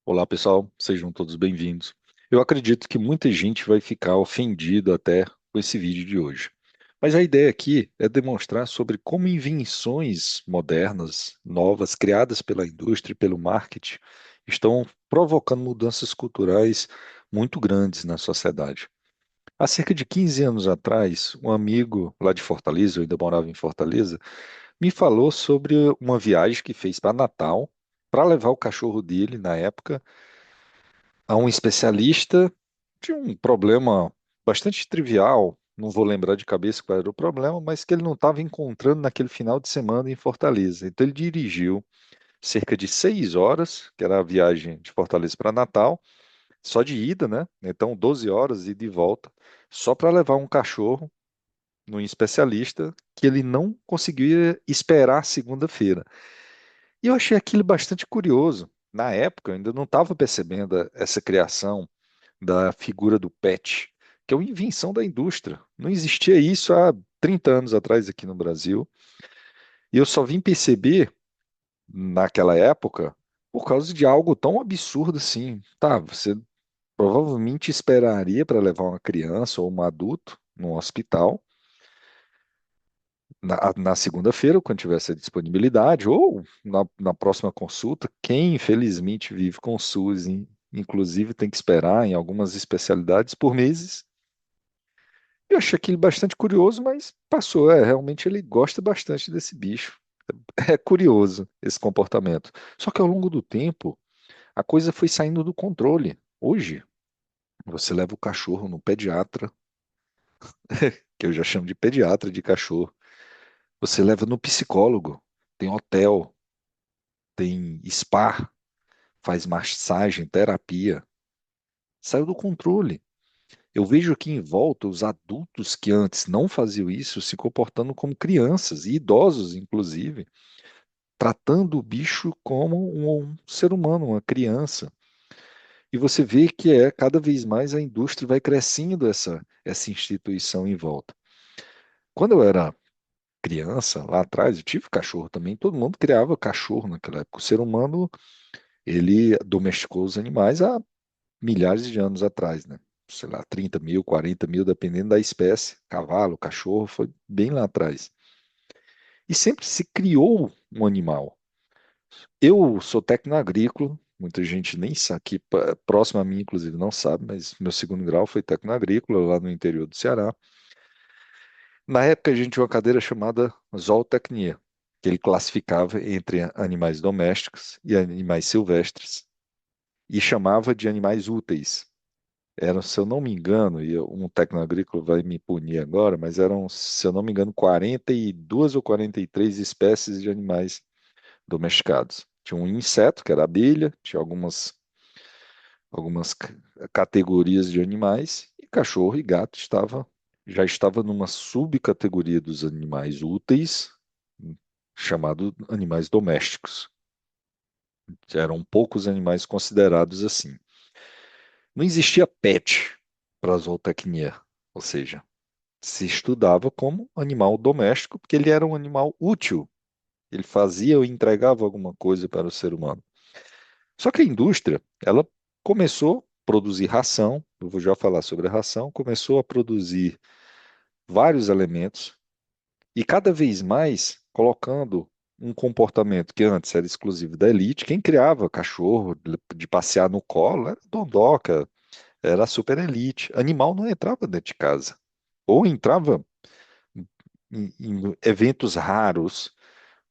Olá, pessoal, sejam todos bem-vindos. Eu acredito que muita gente vai ficar ofendida até com esse vídeo de hoje. Mas a ideia aqui é demonstrar sobre como invenções modernas, novas, criadas pela indústria e pelo marketing, estão provocando mudanças culturais muito grandes na sociedade. Há cerca de 15 anos atrás, um amigo lá de Fortaleza, eu ainda morava em Fortaleza, me falou sobre uma viagem que fez para Natal para levar o cachorro dele na época a um especialista de um problema bastante trivial, não vou lembrar de cabeça qual era o problema, mas que ele não estava encontrando naquele final de semana em Fortaleza. Então ele dirigiu cerca de 6 horas, que era a viagem de Fortaleza para Natal, só de ida, né? Então 12 horas e de volta, só para levar um cachorro num especialista que ele não conseguia esperar segunda-feira. E eu achei aquilo bastante curioso. Na época, eu ainda não estava percebendo essa criação da figura do pet, que é uma invenção da indústria. Não existia isso há 30 anos atrás aqui no Brasil. E eu só vim perceber naquela época por causa de algo tão absurdo assim. Tá, você provavelmente esperaria para levar uma criança ou um adulto num hospital na segunda-feira, quando tivesse a disponibilidade, ou na próxima consulta. Quem infelizmente vive com SUS, inclusive, tem que esperar em algumas especialidades por meses. Eu achei aquilo bastante curioso, mas passou. Realmente ele gosta bastante desse bicho. É curioso esse comportamento. Só que ao longo do tempo, a coisa foi saindo do controle. Hoje, você leva o cachorro no pediatra, que eu já chamo de pediatra de cachorro. Você leva no psicólogo, tem hotel, tem spa, faz massagem, terapia. Saiu do controle. Eu vejo aqui em volta os adultos que antes não faziam isso se comportando como crianças, e idosos, inclusive, tratando o bicho como um ser humano, uma criança. E você vê que cada vez mais a indústria vai crescendo essa instituição em volta. Quando eu era criança, lá atrás, eu tive cachorro também, todo mundo criava cachorro naquela época. O ser humano, ele domesticou os animais há milhares de anos atrás, né? Sei lá, 30 mil, 40 mil, dependendo da espécie. Cavalo, cachorro, foi bem lá atrás. E sempre se criou um animal. Eu sou técnico agrícola, muita gente nem sabe, aqui próximo a mim, inclusive, não sabe, mas meu segundo grau foi técnico agrícola lá no interior do Ceará. Na época, a gente tinha uma cadeira chamada zootecnia, que ele classificava entre animais domésticos e animais silvestres, e chamava de animais úteis. Eram, se eu não me engano, e um técnico agrícola vai me punir agora, mas eram, se eu não me engano, 42 ou 43 espécies de animais domesticados. Tinha um inseto, que era a abelha, tinha algumas categorias de animais, e cachorro e gato já estava numa subcategoria dos animais úteis, chamado animais domésticos. Eram poucos animais considerados assim. Não existia pet para a zootecnia, ou seja, se estudava como animal doméstico, porque ele era um animal útil. Ele fazia ou entregava alguma coisa para o ser humano. Só que a indústria, ela começou a produzir ração, eu vou já falar sobre a ração, começou a produzir vários elementos e cada vez mais colocando um comportamento que antes era exclusivo da elite. Quem criava cachorro de passear no colo era dondoca, era a super elite. Animal não entrava dentro de casa. Ou entrava em eventos raros.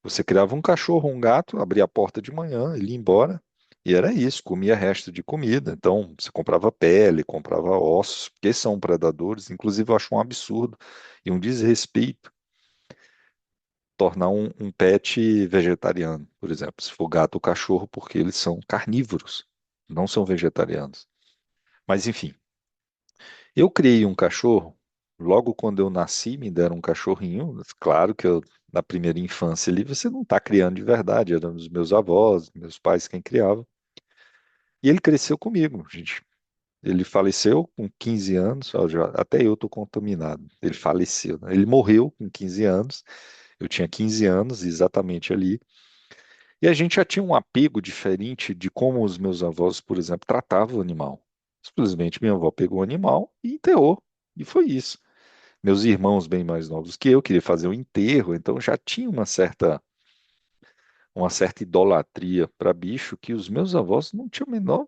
Você criava um cachorro, um gato, abria a porta de manhã, ele ia embora, e era isso, comia resto de comida. Então, você comprava pele, comprava ossos, porque são predadores. Inclusive, eu acho um absurdo e um desrespeito tornar um pet vegetariano, por exemplo, se for gato ou cachorro, porque eles são carnívoros, não são vegetarianos. Mas, enfim, eu criei um cachorro, logo quando eu nasci, me deram um cachorrinho. Claro que na primeira infância ali, você não está criando de verdade, eram os meus avós, meus pais quem criavam. E ele cresceu comigo, gente. Ele faleceu com 15 anos, ó, até eu estou contaminado. Ele faleceu, né? Ele morreu com 15 anos, eu tinha 15 anos exatamente ali. E a gente já tinha um apego diferente de como os meus avós, por exemplo, tratavam o animal. Simplesmente minha avó pegou o animal e enterrou. E foi isso. Meus irmãos, bem mais novos que eu, queriam fazer o enterro, então já tinha uma certa idolatria para bicho que os meus avós não tinham o menor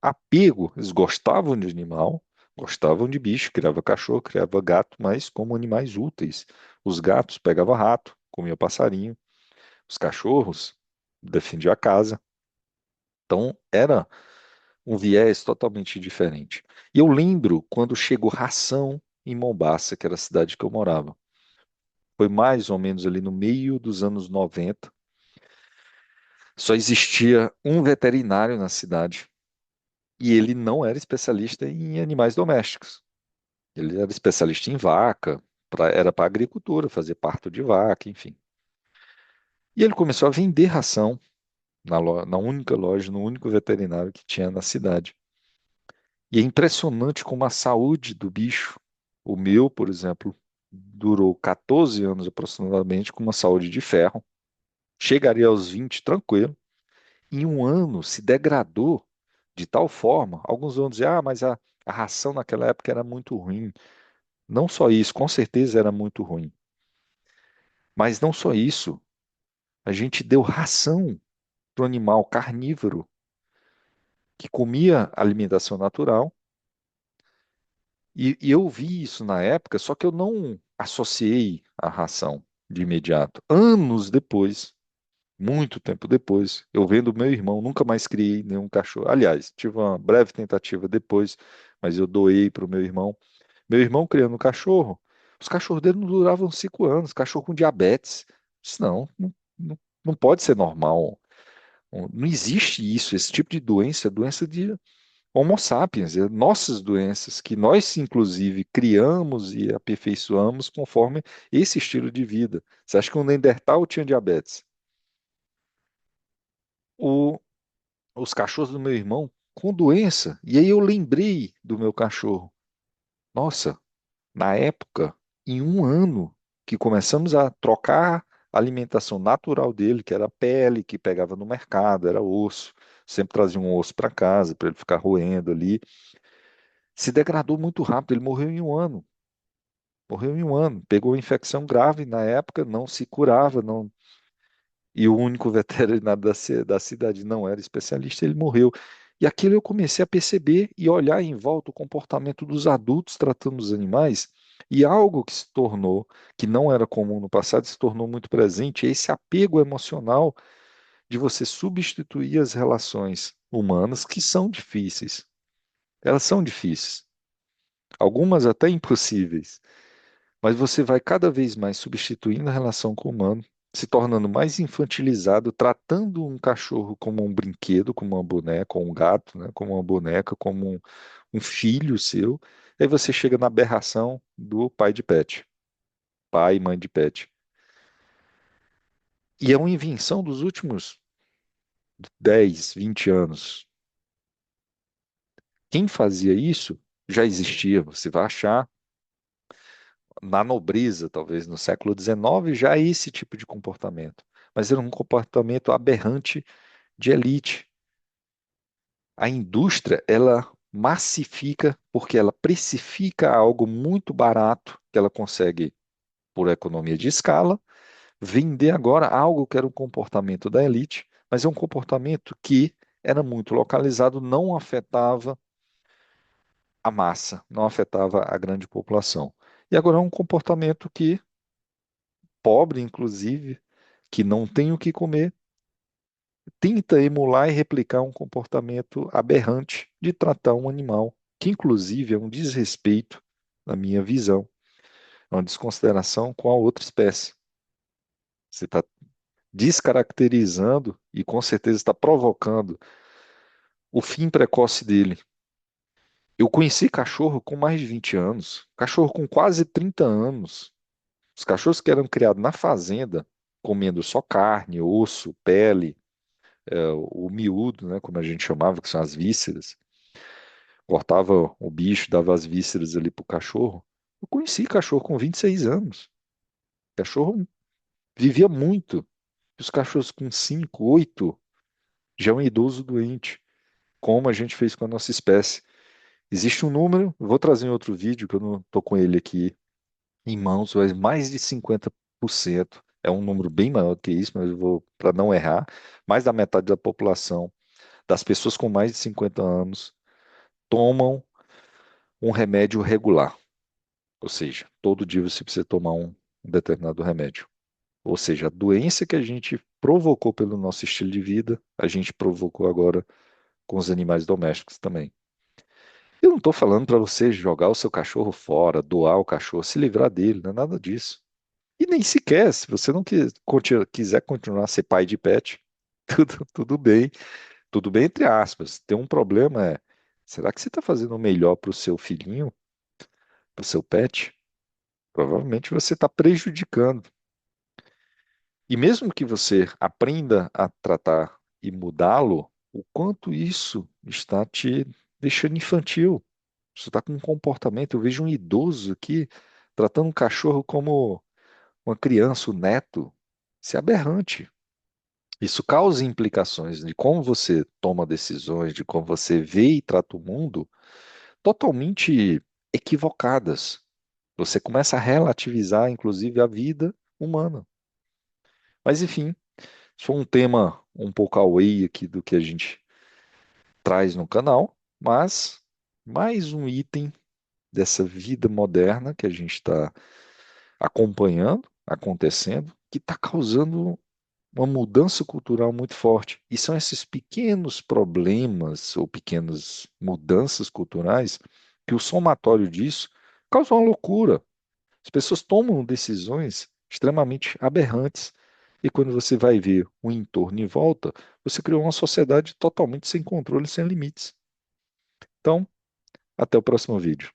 apego. Eles gostavam de animal, gostavam de bicho, criava cachorro, criava gato, mas como animais úteis. Os gatos pegavam rato, comiam passarinho, os cachorros defendiam a casa. Então era um viés totalmente diferente. E eu lembro quando chegou ração em Mombaça, que era a cidade que eu morava. Foi mais ou menos ali no meio dos anos 90. Só existia um veterinário na cidade e ele não era especialista em animais domésticos. Ele era especialista em vaca, era para agricultura, fazer parto de vaca, enfim. E ele começou a vender ração na única loja, no único veterinário que tinha na cidade. E é impressionante como a saúde do bicho, o meu, por exemplo, durou 14 anos aproximadamente com uma saúde de ferro, chegaria aos 20 tranquilo. Em um ano se degradou de tal forma, alguns vão dizer, mas a ração naquela época era muito ruim. Não só isso, com certeza era muito ruim. Mas não só isso, a gente deu ração para o animal carnívoro que comia alimentação natural, e eu vi isso na época, só que eu não associei a ração de imediato. Anos depois, muito tempo depois, eu vendo meu irmão, nunca mais criei nenhum cachorro. Aliás, tive uma breve tentativa depois, mas eu doei para o meu irmão. Meu irmão criando um cachorro, os cachorros dele não duravam 5 anos, cachorro com diabetes. Isso não pode ser normal. Não existe isso, esse tipo de doença, é doença de Homo sapiens, é nossas doenças, que nós, inclusive, criamos e aperfeiçoamos conforme esse estilo de vida. Você acha que um Neandertal tinha diabetes? O- os cachorros do meu irmão com doença. E aí eu lembrei do meu cachorro. Nossa, na época, em um ano que começamos a trocar a alimentação natural dele, que era pele que pegava no mercado, era osso, sempre trazia um osso para casa para ele ficar roendo ali, se degradou muito rápido, ele morreu em um ano. Morreu em um ano, pegou infecção grave na época, não se curava, não. E o único veterinário da cidade não era especialista, ele morreu. E aquilo eu comecei a perceber e olhar em volta o comportamento dos adultos tratando os animais, e algo que se tornou, que não era comum no passado, se tornou muito presente, é esse apego emocional de você substituir as relações humanas, que são difíceis. Elas são difíceis, algumas até impossíveis. Mas você vai cada vez mais substituindo a relação com o humano, se tornando mais infantilizado, tratando um cachorro como um brinquedo, como uma boneca, ou um gato, né, como uma boneca, como um filho seu. Aí você chega na aberração do pai de pet, pai e mãe de pet. E é uma invenção dos últimos 10, 20 anos. Quem fazia isso já existia. Você vai achar na nobreza, talvez no século XIX, já esse tipo de comportamento. Mas era um comportamento aberrante de elite. A indústria, ela massifica porque ela precifica algo muito barato que ela consegue, por economia de escala, vender agora algo que era um comportamento da elite, mas é um comportamento que era muito localizado, não afetava a massa, não afetava a grande população. E agora é um comportamento que, pobre inclusive, que não tem o que comer, tenta emular e replicar um comportamento aberrante de tratar um animal, que inclusive é um desrespeito, na minha visão, é uma desconsideração com a outra espécie. Você está descaracterizando e com certeza está provocando o fim precoce dele. Eu conheci cachorro com mais de 20 anos, cachorro com quase 30 anos. Os cachorros que eram criados na fazenda, comendo só carne, osso, pele, o miúdo, né, como a gente chamava, que são as vísceras, cortava o bicho, dava as vísceras ali pro cachorro. Eu conheci cachorro com 26 anos. Cachorro vivia muito. E os cachorros com 5, 8 já é um idoso doente, como a gente fez com a nossa espécie. Existe um número, eu vou trazer em outro vídeo, que eu não estou com ele aqui em mãos, mas mais de 50%, é um número bem maior do que isso, mas eu vou, para não errar, mais da metade da população, das pessoas com mais de 50 anos, tomam um remédio regular. Ou seja, todo dia você precisa tomar um determinado remédio. Ou seja, a doença que a gente provocou pelo nosso estilo de vida, a gente provocou agora com os animais domésticos também. Eu não estou falando para você jogar o seu cachorro fora, doar o cachorro, se livrar dele, não é nada disso. E nem sequer, se você não quiser continuar a ser pai de pet, tudo bem entre aspas. Tem um problema será que você está fazendo o melhor para o seu filhinho, para o seu pet? Provavelmente você está prejudicando. E mesmo que você aprenda a tratar e mudá-lo, o quanto isso está te deixando infantil. Você está com um comportamento. Eu vejo um idoso aqui tratando um cachorro como uma criança, o neto. Isso é aberrante. Isso causa implicações de como você toma decisões, de como você vê e trata o mundo totalmente equivocadas. Você começa a relativizar, inclusive, a vida humana. Mas, enfim, isso foi um tema um pouco away aqui do que a gente traz no canal, mas mais um item dessa vida moderna que a gente está acompanhando, acontecendo, que está causando uma mudança cultural muito forte. E são esses pequenos problemas ou pequenas mudanças culturais que o somatório disso causa uma loucura. As pessoas tomam decisões extremamente aberrantes. E quando você vai ver o entorno em volta, você criou uma sociedade totalmente sem controle, sem limites. Então, até o próximo vídeo.